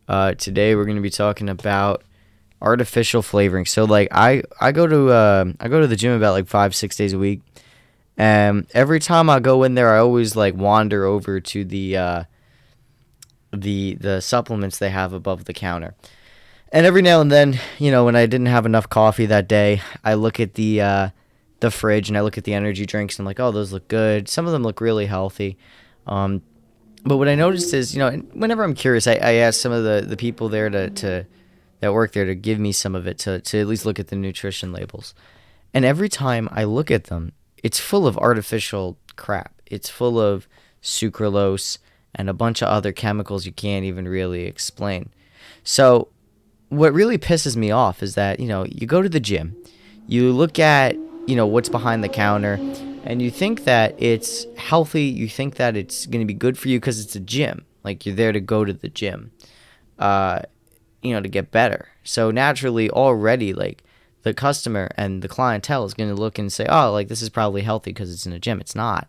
Today we're going to be talking about artificial flavoring. So like I go to the gym about like 5-6 days a week, and every time I go in there, I always like wander over to the supplements they have above the counter. And every now and then, when I didn't have enough coffee that day, I look at the fridge and I look at the energy drinks and I'm like, oh, those look good. Some of them look really healthy. Um, but what I noticed is, whenever I'm curious, I ask some of the people there to that work there to give me some of it to at least look at the nutrition labels. And every time I look at them, it's full of artificial crap. It's full of sucralose and a bunch of other chemicals you can't even really explain. So what really pisses me off is that, you go to the gym, you look at, what's behind the counter, and you think that it's healthy, you think that it's going to be good for you because it's a gym. Like, you're there to go to the gym, uh, to get better. So naturally, already, like, the customer and the clientele is going to look and say, oh, like, this is probably healthy because it's in a gym. It's not.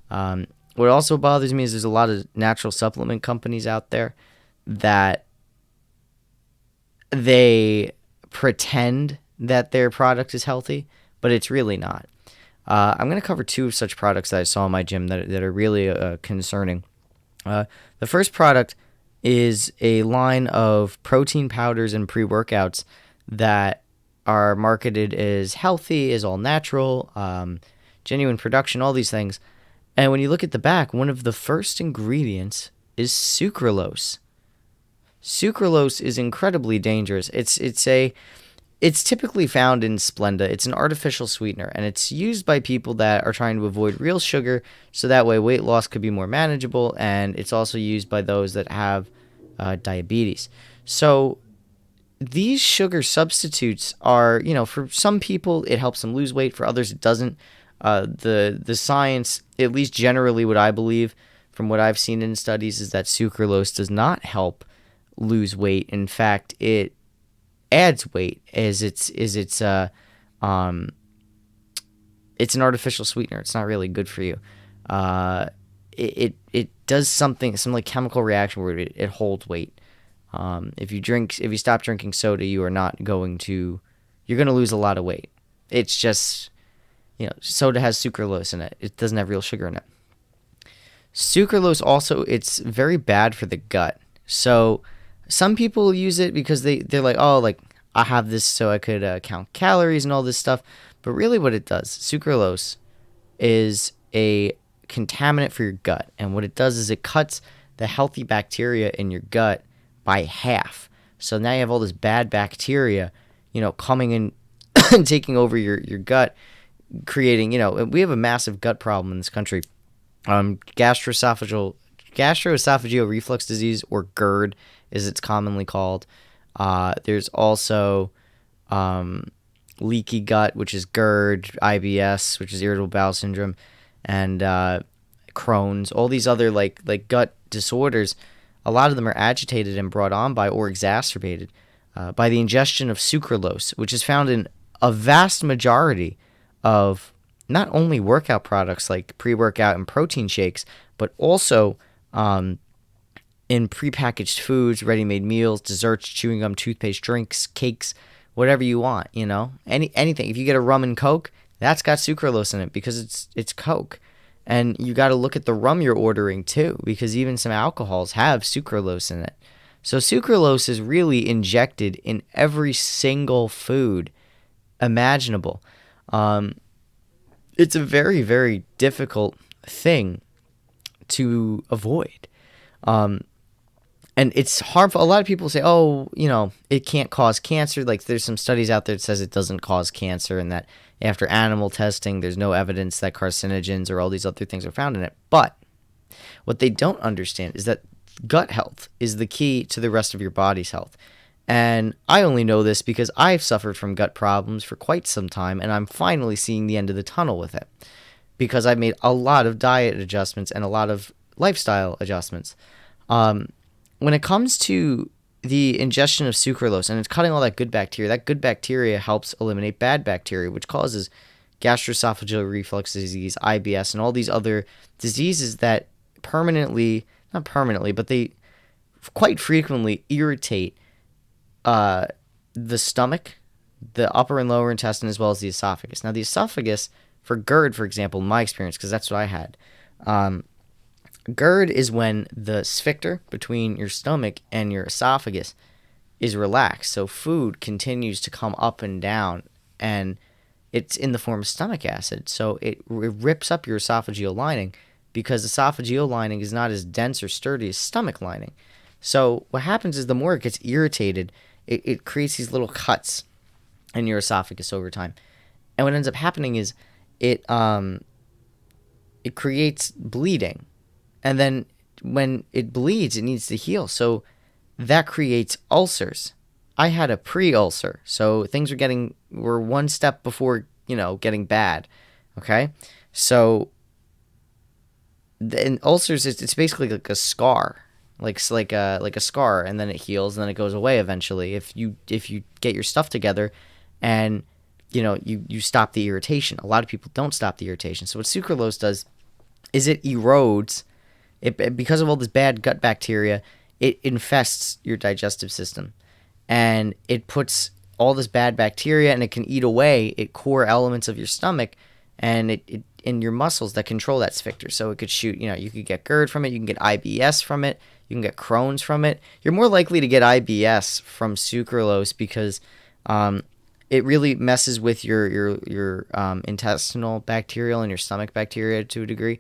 What also bothers me is there's a lot of natural supplement companies out there that they pretend that their product is healthy, but it's really not. I'm going to cover two of such products that I saw in my gym that are really concerning. The first product is a line of protein powders and pre-workouts that are marketed as healthy, as all natural, genuine production, all these things. And when you look at the back, one of the first ingredients is sucralose. Sucralose is incredibly dangerous. It's typically found in Splenda. It's an artificial sweetener, and it's used by people that are trying to avoid real sugar, so that way weight loss could be more manageable, and it's also used by those that have diabetes. So these sugar substitutes are, for some people it helps them lose weight, for others it doesn't. The science, at least generally what I believe from what I've seen in studies, is that sucralose does not help lose weight. In fact, it adds weight as it's an artificial sweetener. It's not really good for you. It does some like chemical reaction where it holds weight. If you stop drinking soda, you're going to lose a lot of weight. It's just, soda has sucralose in it. It doesn't have real sugar in it. Sucralose also, it's very bad for the gut. So some people use it because they're like, oh, like, I have this so I could count calories and all this stuff. But really what it does, sucralose is a contaminant for your gut. And what it does is it cuts the healthy bacteria in your gut by half. So now you have all this bad bacteria, coming in and taking over your gut, creating, we have a massive gut problem in this country. Gastroesophageal reflux disease, or GERD as it's commonly called. There's also leaky gut, which is GERD, IBS, which is irritable bowel syndrome, and Crohn's. All these other like gut disorders, a lot of them are agitated and brought on by or exacerbated by the ingestion of sucralose, which is found in a vast majority of not only workout products like pre-workout and protein shakes, but also in prepackaged foods, ready-made meals, desserts, chewing gum, toothpaste, drinks, cakes, whatever you want, anything. If you get a rum and Coke, that's got sucralose in it because it's Coke. And you got to look at the rum you're ordering too, because even some alcohols have sucralose in it. So sucralose is really injected in every single food imaginable. It's a very, very difficult thing to avoid. And it's harmful. A lot of people say, oh, it can't cause cancer. Like, there's some studies out there that says it doesn't cause cancer, and that after animal testing, there's no evidence that carcinogens or all these other things are found in it. But what they don't understand is that gut health is the key to the rest of your body's health. And I only know this because I've suffered from gut problems for quite some time, and I'm finally seeing the end of the tunnel with it because I've made a lot of diet adjustments and a lot of lifestyle adjustments. When it comes to the ingestion of sucralose and it's cutting all that good bacteria helps eliminate bad bacteria, which causes gastroesophageal reflux disease, IBS, and all these other diseases that not permanently, but they quite frequently irritate uh, the stomach, the upper and lower intestine, as well as the esophagus. Now, the esophagus, for GERD, for example, in my experience, because that's what I had, GERD is when the sphincter between your stomach and your esophagus is relaxed. So food continues to come up and down, and it's in the form of stomach acid. So it rips up your esophageal lining because esophageal lining is not as dense or sturdy as stomach lining. So what happens is the more it gets irritated, it creates these little cuts in your esophagus over time. And what ends up happening is it creates bleeding. And then when it bleeds, it needs to heal. So that creates ulcers. I had a pre-ulcer, so things were one step before, getting bad. Okay? So in ulcers, it's basically like a scar. Like a scar, and then it heals, and then it goes away eventually. If you get your stuff together, and you stop the irritation. A lot of people don't stop the irritation. So what sucralose does is it erodes it because of all this bad gut bacteria. It infests your digestive system, and it puts all this bad bacteria, and it can eat away at core elements of your stomach, and it in your muscles that control that sphincter. So it could shoot. You could get GERD from it. You can get IBS from it. You can get Crohn's from it. You're more likely to get IBS from sucralose because it really messes with your intestinal bacterial and your stomach bacteria to a degree.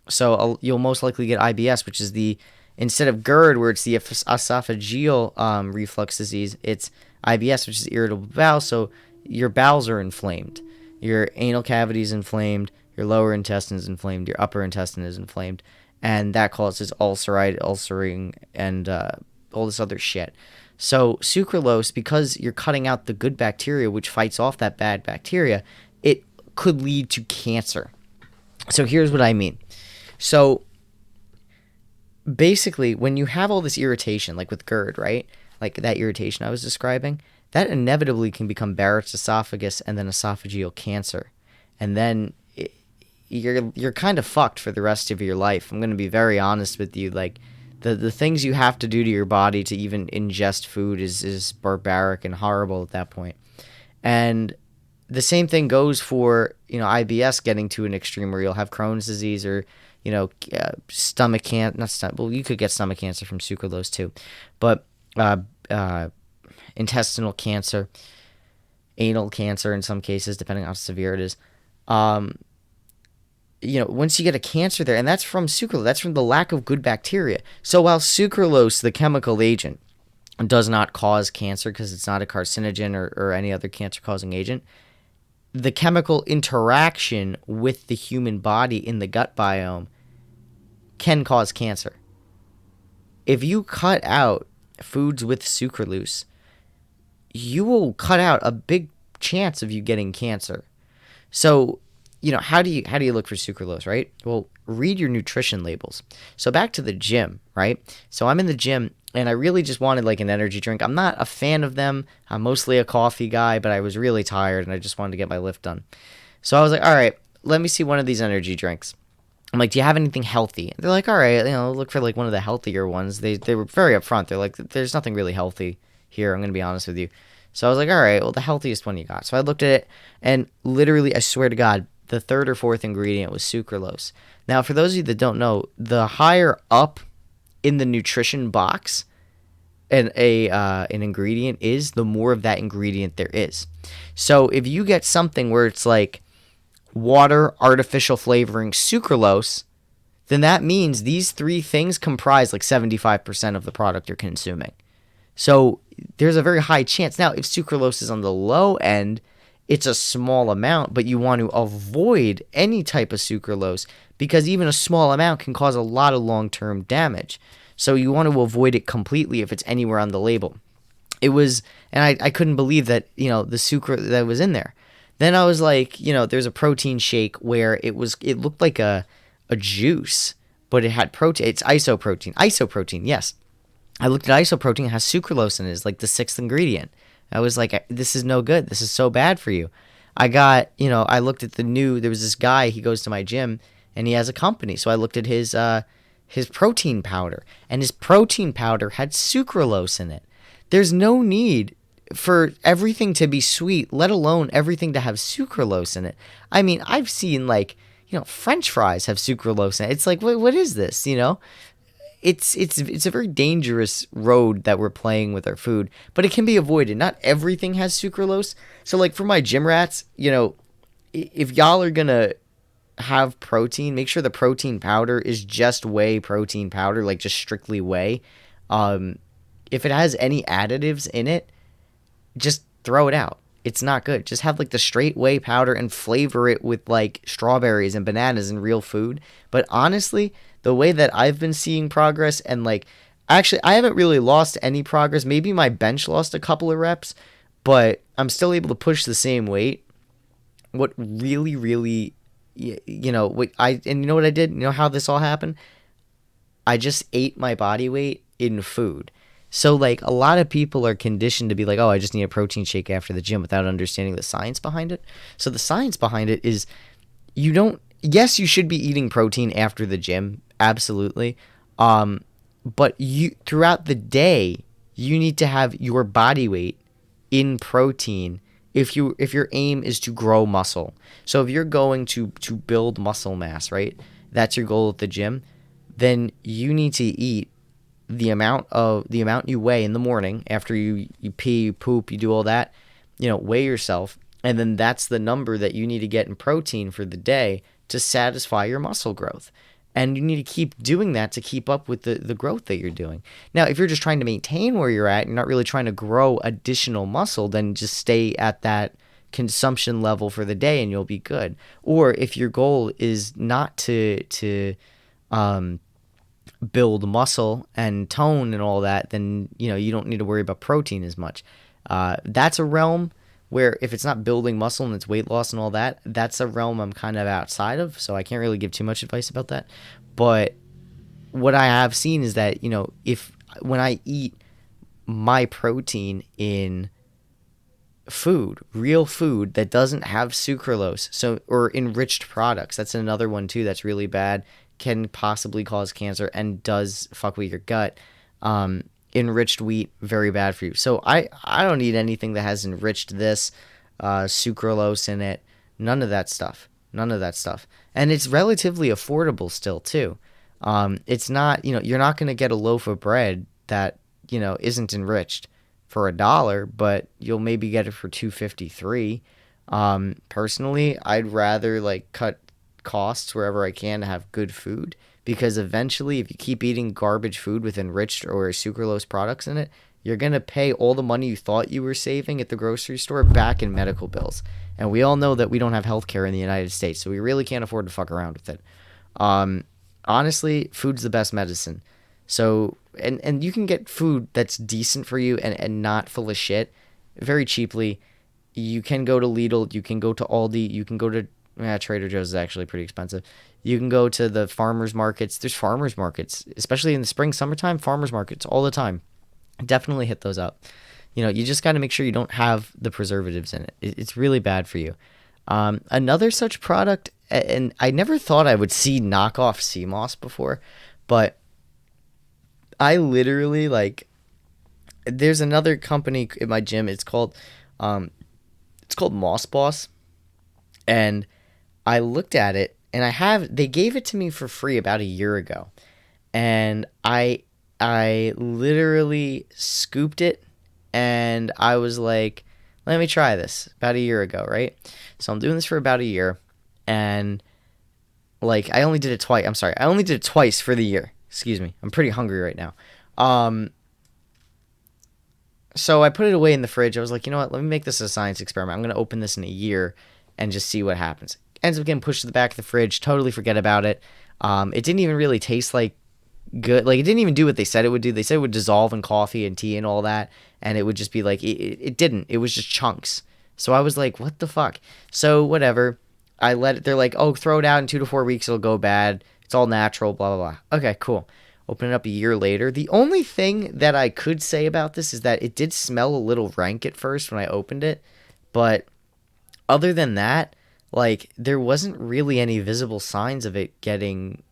So you'll most likely get IBS, which is instead of GERD, where it's the esophageal reflux disease, it's IBS, which is irritable bowel. So your bowels are inflamed. Your anal cavity is inflamed. Your lower intestine is inflamed. Your upper intestine is inflamed. And that causes ulcering, and all this other shit. So sucralose, because you're cutting out the good bacteria, which fights off that bad bacteria, it could lead to cancer. So here's what I mean. So basically, when you have all this irritation, like with GERD, right? Like that irritation I was describing, that inevitably can become Barrett's esophagus and then esophageal cancer. And then you're kind of fucked for the rest of your life. I'm going to be very honest with you. Like the things you have to do to your body to even ingest food is barbaric and horrible at that point. And the same thing goes for, IBS getting to an extreme where you'll have Crohn's disease or, stomach cancer. Not stomach. Well, you could get stomach cancer from sucralose too, but intestinal cancer, anal cancer in some cases, depending on how severe it is. Once you get a cancer there, and that's from sucralose, that's from the lack of good bacteria. So while sucralose, the chemical agent, does not cause cancer because it's not a carcinogen or any other cancer-causing agent, the chemical interaction with the human body in the gut biome can cause cancer. If you cut out foods with sucralose, you will cut out a big chance of you getting cancer. So how do you look for sucralose, right? Well, read your nutrition labels. So back to the gym, right? So I'm in the gym, and I really just wanted like an energy drink. I'm not a fan of them. I'm mostly a coffee guy, but I was really tired, and I just wanted to get my lift done. So I was like, all right, let me see one of these energy drinks. I'm like, do you have anything healthy? And they're like, all right, look for like one of the healthier ones. They were very upfront. They're like, there's nothing really healthy here. I'm going to be honest with you. So I was like, all right, well, the healthiest one you got. So I looked at it, and literally, I swear to God, the third or fourth ingredient was sucralose. Now, for those of you that don't know, the higher up in the nutrition box an ingredient is, the more of that ingredient there is. So if you get something where it's like water, artificial flavoring, sucralose, then that means these three things comprise like 75% of the product you're consuming. So there's a very high chance. Now, if sucralose is on the low end, it's a small amount, but you want to avoid any type of sucralose because even a small amount can cause a lot of long-term damage. So you want to avoid it completely if it's anywhere on the label. It was, and I couldn't believe that, the sucra that was in there. Then I was like, there's a protein shake where it looked like a juice, but it had protein. It's isoprotein. Isoprotein, yes. I looked at isoprotein, it has sucralose in it. It's like the sixth ingredient. I was like, this is no good. This is so bad for you. I looked at there was this guy, he goes to my gym, and he has a company. So I looked at his his protein powder, and his protein powder had sucralose in it. There's no need for everything to be sweet, let alone everything to have sucralose in it. I mean, I've seen like, French fries have sucralose in it. It's like, what is this? It's a very dangerous road that we're playing with our food, but it can be avoided. Not everything has sucralose. So like for my gym rats, if y'all are gonna have protein, make sure the protein powder is just whey protein powder, like just strictly whey. If it has any additives in it, just throw it out. It's not good. Just have like the straight whey powder and flavor it with like strawberries and bananas and real food. But honestly, the way that I've been seeing progress, and like, actually, I haven't really lost any progress. Maybe my bench lost a couple of reps, but I'm still able to push the same weight. What really, really, and you know what I did? You know how this all happened? I just ate my body weight in food. So like a lot of people are conditioned to be like, oh, I just need a protein shake after the gym without understanding the science behind it. So the science behind it is yes, you should be eating protein after the gym. Absolutely. But throughout the day, you need to have your body weight in protein if your aim is to grow muscle. So if you're going to build muscle mass, right? That's your goal at the gym, then you need to eat the amount you weigh in the morning after you pee, you poop, you do all that, weigh yourself, and then that's the number that you need to get in protein for the day to satisfy your muscle growth. And you need to keep doing that to keep up with the growth that you're doing. Now, if you're just trying to maintain where you're at, you're not really trying to grow additional muscle, then just stay at that consumption level for the day and you'll be good. Or if your goal is not to build muscle and tone and all that, then you don't need to worry about protein as much. That's a realm where if it's not building muscle and it's weight loss and all that, that's a realm I'm kind of outside of, so I can't really give too much advice about that. But what I have seen is that when I eat my protein in food, real food that doesn't have sucralose, or enriched products, that's another one too that's really bad, can possibly cause cancer and does fuck with your gut. Enriched wheat, very bad for you. So I don't eat anything that has enriched this, sucralose in it, none of that stuff. And it's relatively affordable still too. It's not, you're not going to get a loaf of bread that, isn't enriched for $1, but you'll maybe get it for $2.53. Personally, I'd rather like cut costs wherever I can to have good food, because eventually if you keep eating garbage food with enriched or sucralose products in it, you're going to pay all the money you thought you were saving at the grocery store back in medical bills. And we all know that we don't have healthcare in the United States, so we really can't afford to fuck around with it. Honestly, food's the best medicine. So, and you can get food that's decent for you and not full of shit very cheaply. You can go to Lidl, you can go to Aldi, you can go to Trader Joe's is actually pretty expensive. You can go to the farmers markets. There's farmers markets, especially in the spring, summertime, farmers markets all the time. Definitely hit those up. You just got to make sure you don't have the preservatives in it. It's really bad for you. Another such product, and I never thought I would see knockoff sea moss before, but I literally there's another company in my gym. It's called Moss Boss, and I looked at it, and they gave it to me for free about a year ago, and I literally scooped it, and I was like, let me try this about a year ago, right? So I'm doing this for about a year, and I only did it twice. I'm sorry, I only did it twice for the year. Excuse me, I'm pretty hungry right now. So I put it away in the fridge. I was like, you know what? Let me make this a science experiment. I'm going to open this in a year and just see what happens. Ends up getting pushed to the back of the fridge. Totally forget about it. It didn't even really taste like good. Like, it didn't even do what they said it would do. They said it would dissolve in coffee and tea and all that, and it would just be like, it didn't. It was just chunks. So I was like, what the fuck? So whatever. I let it. They're like, oh, throw it out in 2 to 4 weeks. It'll go bad. It's all natural. Blah blah blah. Okay, cool. Open it up a year later. The only thing that I could say about this is that it did smell a little rank at first when I opened it, but other than that, there wasn't really any visible signs of it getting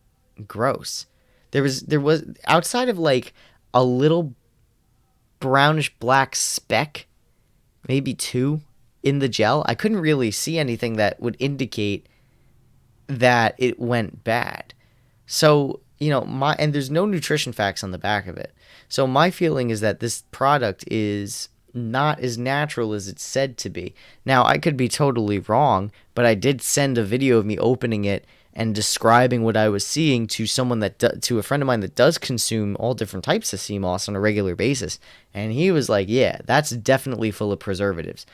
gross. There was outside of like a little brownish black speck, maybe two in the gel. I couldn't really see anything that would indicate that it went bad. So, and there's no nutrition facts on the back of it. So my feeling is that this product is not as natural as it's said to be. Now, I could be totally wrong, but I did send a video of me opening it and describing what I was seeing to to a friend of mine that does consume all different types of sea moss on a regular basis, and he was like, "Yeah, that's definitely full of preservatives."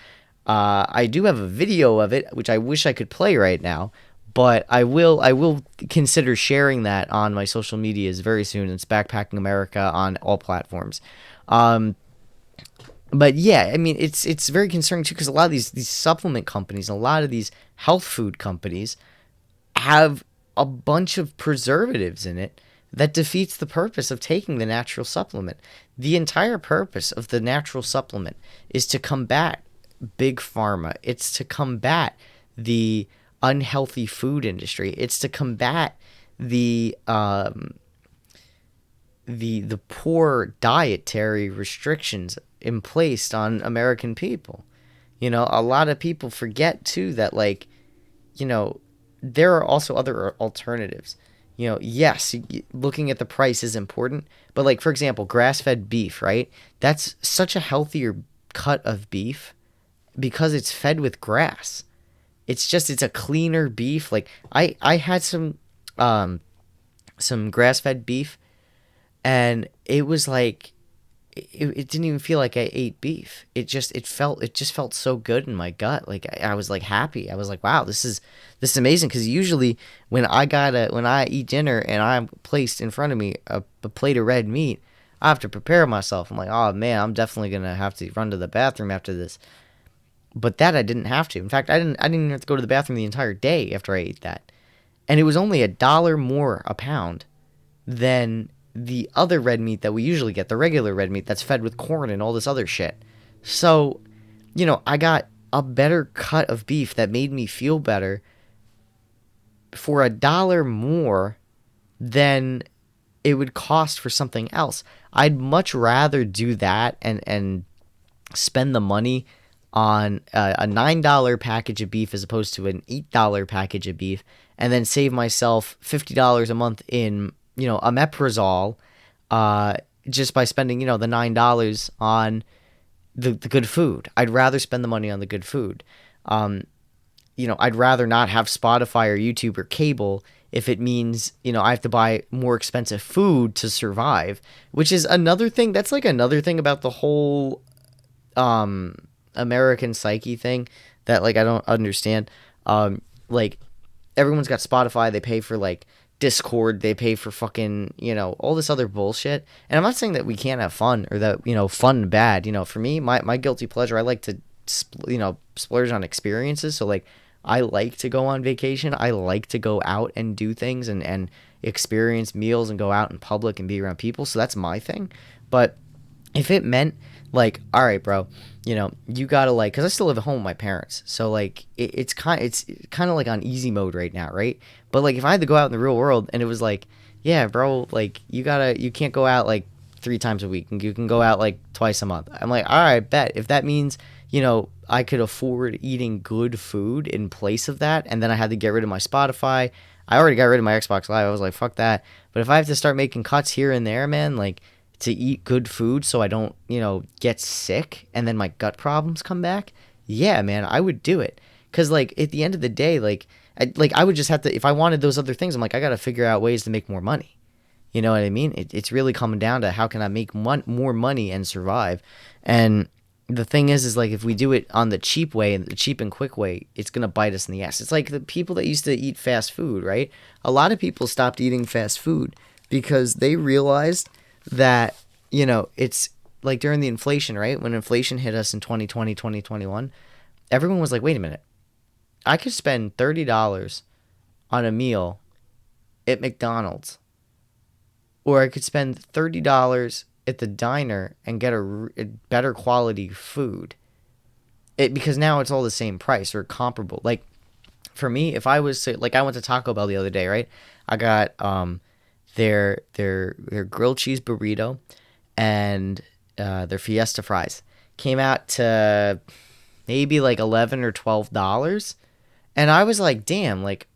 I do have a video of it, which I wish I could play right now, but I will consider sharing that on my social medias very soon. It's Backpacking America on all platforms. Um, but yeah, I mean, it's very concerning too because a lot of these supplement companies, a lot of these health food companies have a bunch of preservatives in it that defeats the purpose of taking the natural supplement. The entire purpose of the natural supplement is to combat big pharma. It's to combat the unhealthy food industry. It's to combat the the poor dietary restrictions placed on American people. A lot of people forget too that like, you know, there are also other alternatives. Yes, looking at the price is important, but like for example, grass-fed beef, right? That's such a healthier cut of beef because it's fed with grass. It's a cleaner beef. Like I had some grass-fed beef and it was like it didn't even feel like I ate beef. It just felt so good in my gut. Like I was like happy. I was like, wow, this is amazing. Because usually when I eat dinner and I'm placed in front of me a plate of red meat, I have to prepare myself. I'm like, oh man, I'm definitely gonna have to run to the bathroom after this. But that I didn't have to. In fact, I didn't even have to go to the bathroom the entire day after I ate that. And it was only $1 more a pound than the other red meat that we usually get, the regular red meat that's fed with corn and all this other shit. So, I got a better cut of beef that made me feel better for $1 more than it would cost for something else. I'd much rather do that and spend the money on a $9 package of beef as opposed to an $8 package of beef, and then save myself $50 a month in omeprazole, just by spending the $9 on the good food. I'd rather spend the money on the good food. I'd rather not have Spotify or YouTube or cable if it means I have to buy more expensive food to survive, which is another thing. That's like another thing about the whole American psyche thing that like I don't understand. Like everyone's got Spotify, they pay for like Discord, they pay for fucking, all this other bullshit. And I'm not saying that we can't have fun or that, fun bad. For me, my guilty pleasure, I like to, splurge on experiences. So, like, I like to go on vacation. I like to go out and do things and experience meals and go out in public and be around people. So that's my thing. But if it meant, like, all right, bro, you gotta like, cause I still live at home with my parents, so like it's kind of like on easy mode right now, right? But like if I had to go out in the real world and it was like, yeah, bro, like you can't go out like 3 times a week, and you can go out like twice a month. I'm like, all right, bet. If that means I could afford eating good food in place of that, and then I had to get rid of my Spotify. I already got rid of my Xbox Live. I was like, fuck that. But if I have to start making cuts here and there, man, like to eat good food so I don't, get sick and then my gut problems come back, yeah, man, I would do it. Cause like at the end of the day, like I would just have to, if I wanted those other things, I'm like, I got to figure out ways to make more money. You know what I mean? It's really coming down to how can I make more money and survive. And the thing is like if we do it on the cheap way and the cheap and quick way, it's going to bite us in the ass. It's like the people that used to eat fast food, right? A lot of people stopped eating fast food because they realized that, it's like during the inflation, right? When inflation hit us in 2020, 2021, everyone was like, wait a minute, I could spend $30 on a meal at McDonald's, or I could spend $30 at the diner and get a better quality food. Because now it's all the same price or comparable. Like for me, if I was to, like, I went to Taco Bell the other day, right? I got their grilled cheese burrito and their Fiesta fries came out to maybe like $11 or $12, and I was like, damn, like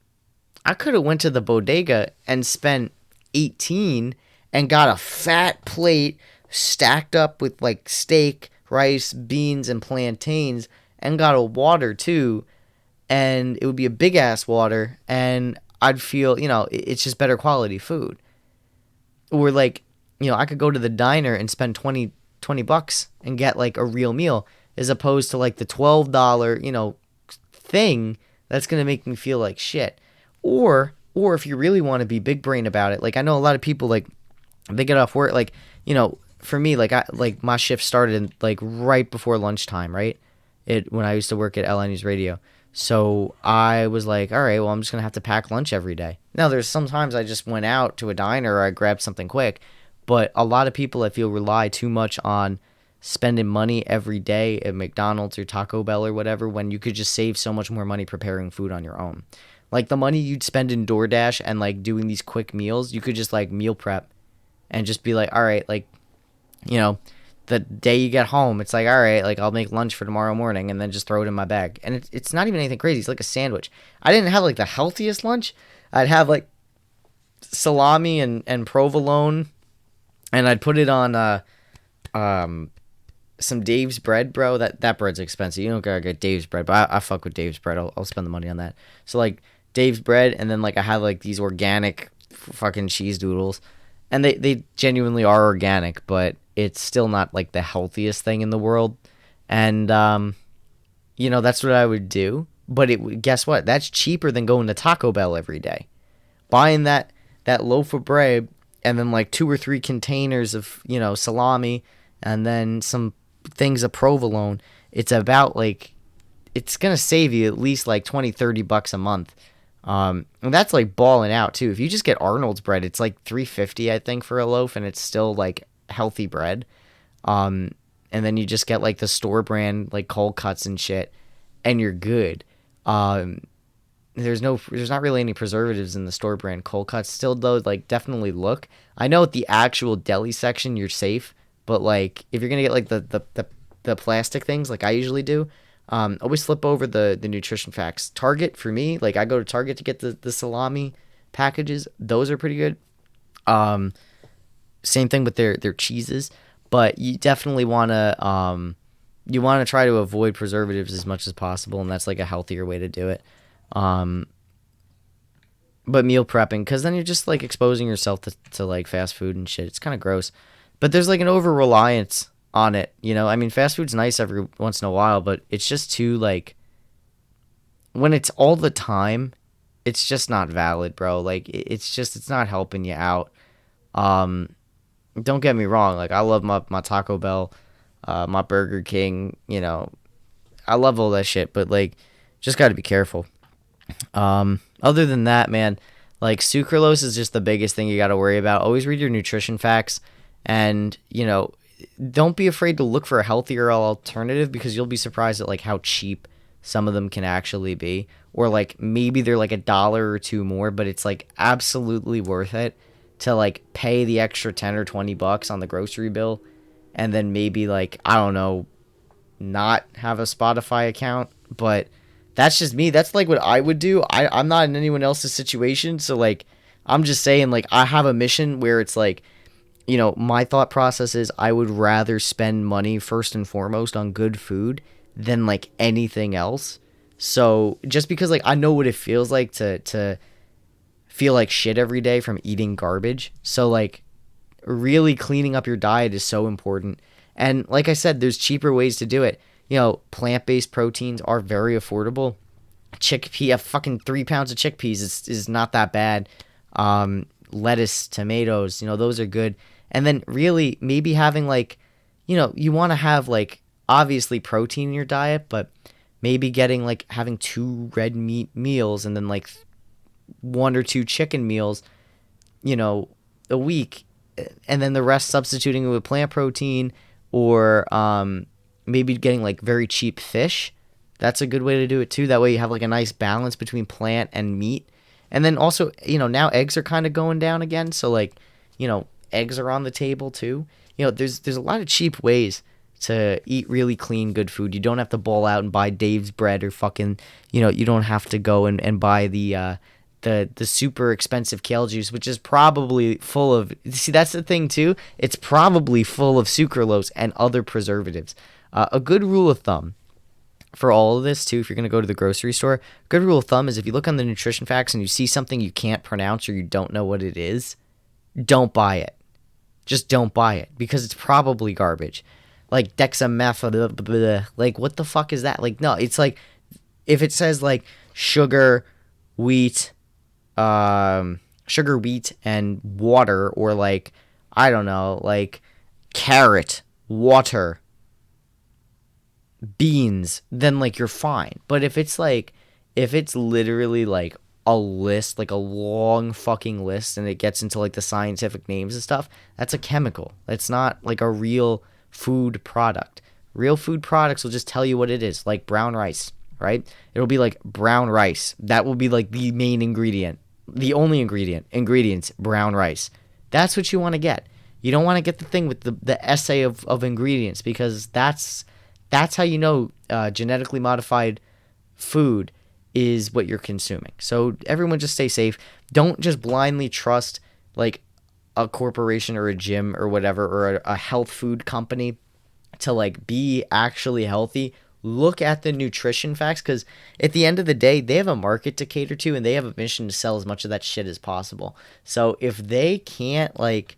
I could have went to the bodega and spent 18 and got a fat plate stacked up with like steak, rice, beans, and plantains, and got a water too, and it would be a big ass water, and I'd feel, it's just better quality food. Or like, I could go to the diner and spend 20 bucks and get like a real meal, as opposed to like the $12, thing that's going to make me feel like shit. Or if you really want to be big brain about it, like I know a lot of people, like they get off work, like, for me, like my shift started like right before lunchtime, right? When I used to work at LA News Radio. So I was like, all right, well, I'm just going to have to pack lunch every day. Now, there's sometimes I just went out to a diner or I grabbed something quick, but a lot of people I feel rely too much on spending money every day at McDonald's or Taco Bell or whatever, when you could just save so much more money preparing food on your own. Like the money you'd spend in DoorDash and like doing these quick meals, you could just like meal prep and just be like, all right, like, you know, the day you get home, it's like, all right, like I'll make lunch for tomorrow morning and then just throw it in my bag. And it's not even anything crazy. It's like a sandwich. I didn't have like the healthiest lunch. I'd have like salami and provolone, and I'd put it on some Dave's bread, bro. That bread's expensive. You don't gotta get Dave's bread, but I fuck with Dave's bread. I'll spend the money on that. So like Dave's bread, and then like I have like these organic fucking cheese doodles, and they genuinely are organic, but it's still not like the healthiest thing in the world. And that's what I would do. But guess what? That's cheaper than going to Taco Bell every day, buying that loaf of bread, and then like 2 or 3 containers of salami, and then some things of provolone. It's about like, it's gonna save you at least like 20-30 bucks a month. And that's like balling out too. If you just get Arnold's bread, it's like $3.50 I think for a loaf, and it's still like healthy bread. And then you just get like the store brand like cold cuts and shit, and you're good. There's not really any preservatives in the store brand cold cuts. Still though, like definitely look. I know at the actual deli section you're safe, but like if you're gonna get like the plastic things like I usually do, always flip over the nutrition facts. Target, for me, like I go to Target to get the salami packages. Those are pretty good. Same thing with their cheeses, but you definitely wanna try to avoid preservatives as much as possible, and that's like a healthier way to do it. But meal prepping, because then you're just like exposing yourself to like fast food and shit. It's kind of gross, but there's like an over reliance on it. I mean, fast food's nice every once in a while, but it's just too like, when it's all the time, it's just not valid, bro. Like it's not helping you out. Don't get me wrong. Like I love my Taco Bell, my Burger King, I love all that shit, but like, just got to be careful. Other than that, man, like sucralose is just the biggest thing you got to worry about. Always read your nutrition facts, and don't be afraid to look for a healthier alternative, because you'll be surprised at like how cheap some of them can actually be, or like maybe they're like $1 or $2 more, but it's like absolutely worth it to like pay the extra 10 or 20 bucks on the grocery bill, and then maybe like, I don't know, not have a Spotify account. But that's just me. That's like what I would do. I'm not in anyone else's situation, so like I'm just saying, like I have a mission where it's like, my thought process is I would rather spend money first and foremost on good food than like anything else. So just because like I know what it feels like to feel like shit every day from eating garbage, so like really cleaning up your diet is so important. And like I said, there's cheaper ways to do it. Plant-based proteins are very affordable. A fucking 3 pounds of chickpeas is not that bad. Lettuce, tomatoes, those are good. And then really maybe having like, you want to have like obviously protein in your diet, but maybe getting like having 2 red meat meals and then like 1 or 2 chicken meals, a week, and then the rest substituting it with plant protein, or maybe getting like very cheap fish. That's a good way to do it too. That way you have like a nice balance between plant and meat, And then also, now eggs are kind of going down again. So like, eggs are on the table too. There's a lot of cheap ways to eat really clean, good food. You don't have to ball out and buy Dave's bread or fucking, you don't have to go and buy the super expensive kale juice, which is probably full of, see, that's the thing too. It's probably full of sucralose and other preservatives. A good rule of thumb for all of this too, if you're going to go to the grocery store, good rule of thumb is if you look on the nutrition facts and you see something you can't pronounce or you don't know what it is, don't buy it. Just don't buy it because it's probably garbage. Like dexamethasone, like what the fuck is that? Like, no, it's like if it says like sugar, wheat, and water, or like, I don't know, like carrot, water, beans, then like you're fine. But if it's literally like a list, like a long fucking list, and it gets into like the scientific names and stuff, that's a chemical. That's not like a real food product. Real food products will just tell you what it is, like brown rice, right? It'll be like brown rice. That will be like the main ingredient, the only ingredients, brown rice. That's what you want to get. You don't want to get the thing with the essay of ingredients, because that's how you know genetically modified food is what you're consuming. So everyone just stay safe. Don't just blindly trust like a corporation or a gym or whatever, or a health food company to like be actually healthy. Look at the nutrition facts, because at the end of the day, they have a market to cater to, and they have a mission to sell as much of that shit as possible. So if they can't, like,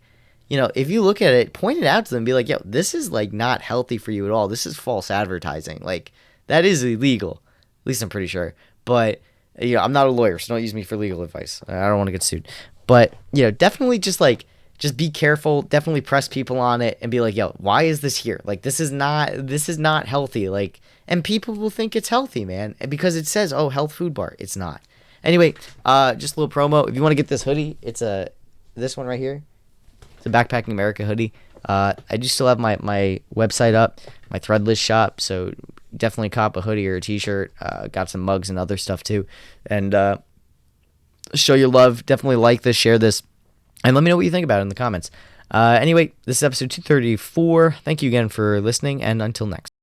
if you look at it, point it out to them, be like, yo, this is like not healthy for you at all. This is false advertising. Like, that is illegal. At least I'm pretty sure. But, I'm not a lawyer, so don't use me for legal advice. I don't want to get sued. But, definitely just be careful. Definitely press people on it and be like, yo, why is this here? Like, this is not healthy. Like, and people will think it's healthy, man, because it says, oh, health food bar. It's not. Anyway, just a little promo. If you want to get this hoodie, it's this one right here. It's a Backpacking America hoodie. I do still have my website up, my Threadless shop, so definitely cop a hoodie or a t-shirt. Got some mugs and other stuff too. And show your love. Definitely like this, share this, and let me know what you think about it in the comments. Anyway, this is episode 234. Thank you again for listening, and until next.